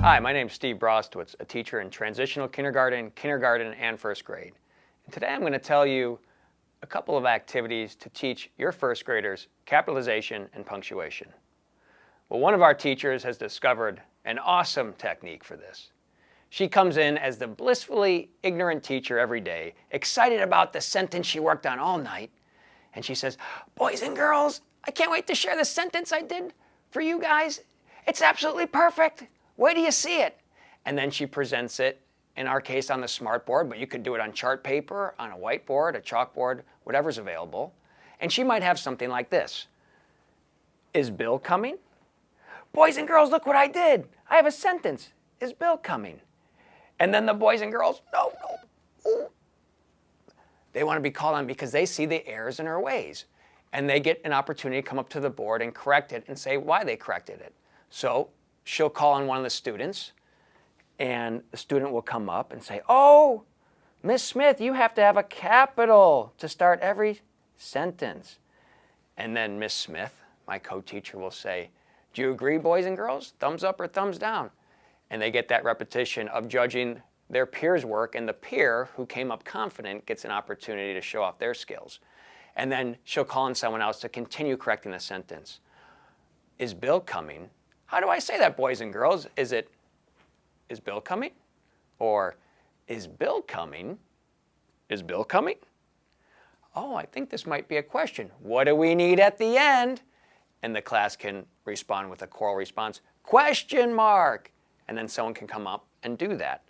Hi, my name is Steve Brostowitz, a teacher in transitional kindergarten, and first grade. And today I'm going to tell you a couple of activities to teach your first graders capitalization and punctuation. Well, one of our teachers has discovered an awesome technique for this. She comes in as the blissfully ignorant teacher every day, excited about the sentence she worked on all night, and she says, "Boys and girls, I can't wait to share the sentence I did for you guys. It's absolutely perfect. Wait till you see it." And then she presents it, in our case on the smartboard, but you could do it on chart paper, on a whiteboard, a chalkboard, whatever's available. And she might have something like this. "Is Bill coming? Boys and girls, look what I did. I have a sentence. Is Bill coming?" And then the boys and girls, no. Ooh. They want to be called on because they see the errors in her ways. And they get an opportunity to come up to the board and correct it and say why they corrected it. So she'll call on one of the students, and the student will come up and say, "Oh, Miss Smith, you have to have a capital to start every sentence." And then Miss Smith, my co-teacher, will say, "Do you agree, boys and girls? Thumbs up or thumbs down?" And they get that repetition of judging their peers' work, and the peer who came up confident gets an opportunity to show off their skills. And then she'll call on someone else to continue correcting the sentence. "Is Bill coming? How do I say that, boys and girls? Is Bill coming? Or is Bill coming? Is Bill coming? Oh, I think this might be a question. What do we need at the end?" And the class can respond with a choral response, "Question mark." And then someone can come up and do that.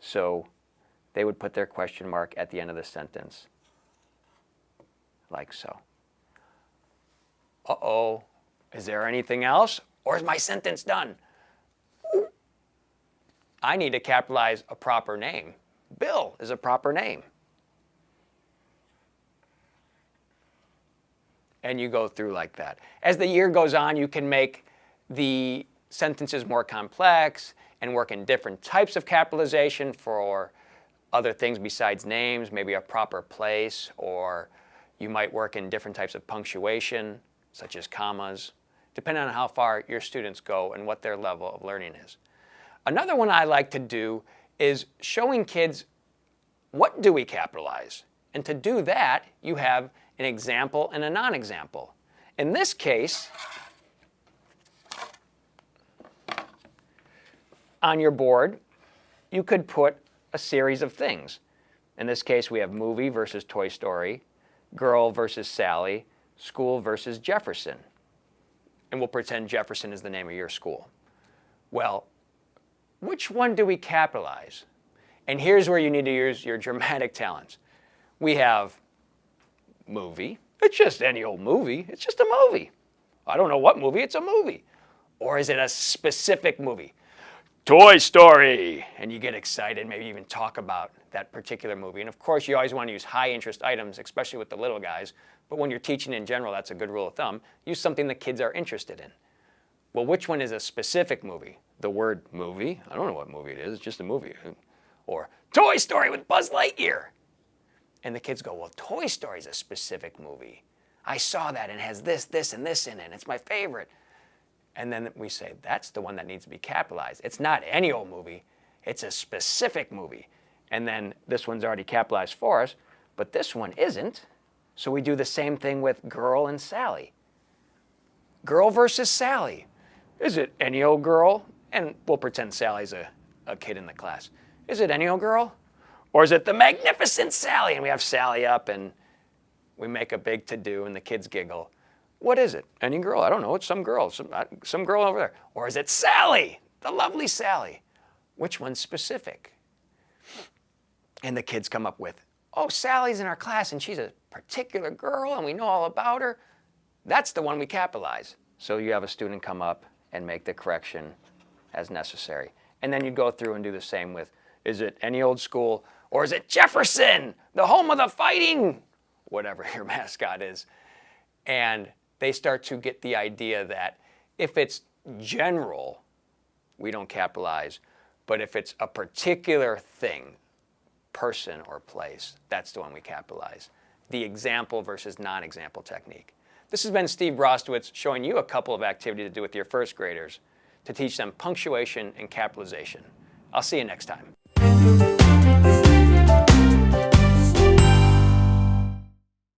So they would put their question mark at the end of the sentence, like so. Uh-oh, is there anything else? Or is my sentence done? Ooh. I need to capitalize a proper name. Bill is a proper name. And you go through like that. As the year goes on, you can make the sentences more complex and work in different types of capitalization for other things besides names, maybe a proper place, or you might work in different types of punctuation, such as commas, depending on how far your students go and what their level of learning is. Another one I like to do is showing kids what do we capitalize. And to do that, you have an example and a non-example. In this case, on your board, you could put a series of things. In this case, we have movie versus Toy Story, girl versus Sally, school versus Jefferson. And we'll pretend Jefferson is the name of your school. Well, which one do we capitalize? And here's where you need to use your dramatic talents. We have movie. It's just any old movie. It's just a movie. I don't know what movie. It's a movie. Or is it a specific movie? Toy Story. And you get excited, maybe even talk about that particular movie. And of course, you always want to use high interest items, especially with the little guys. But when you're teaching in general, that's a good rule of thumb. Use something the kids are interested in. Well, which one is a specific movie? The word movie? I don't know what movie it is. It's just a movie. Or Toy Story with Buzz Lightyear. And the kids go, "Well, Toy Story is a specific movie. I saw that and it has this, this, and this in it. It's my favorite." And then we say, that's the one that needs to be capitalized. It's not any old movie. It's a specific movie. And then this one's already capitalized for us, but this one isn't. So we do the same thing with girl and Sally. Girl versus Sally. Is it any old girl? And we'll pretend Sally's a kid in the class. Is it any old girl? Or is it the magnificent Sally? And we have Sally up and we make a big to-do and the kids giggle. What is it? Any girl? I don't know. It's some girl. Some girl over there. Or is it Sally? The lovely Sally. Which one's specific? And the kids come up with, "Oh, Sally's in our class and she's a particular girl and we know all about her." That's the one we capitalize. So you have a student come up and make the correction as necessary. And then you go through and do the same with, is it any old school? Or is it Jefferson, the home of the fighting? Whatever your mascot is. And they start to get the idea that if it's general, we don't capitalize. But if it's a particular thing, person or place, that's the one we capitalize. The example versus non-example technique. This has been Steve Brostowitz showing you a couple of activities to do with your first graders to teach them punctuation and capitalization. I'll see you next time.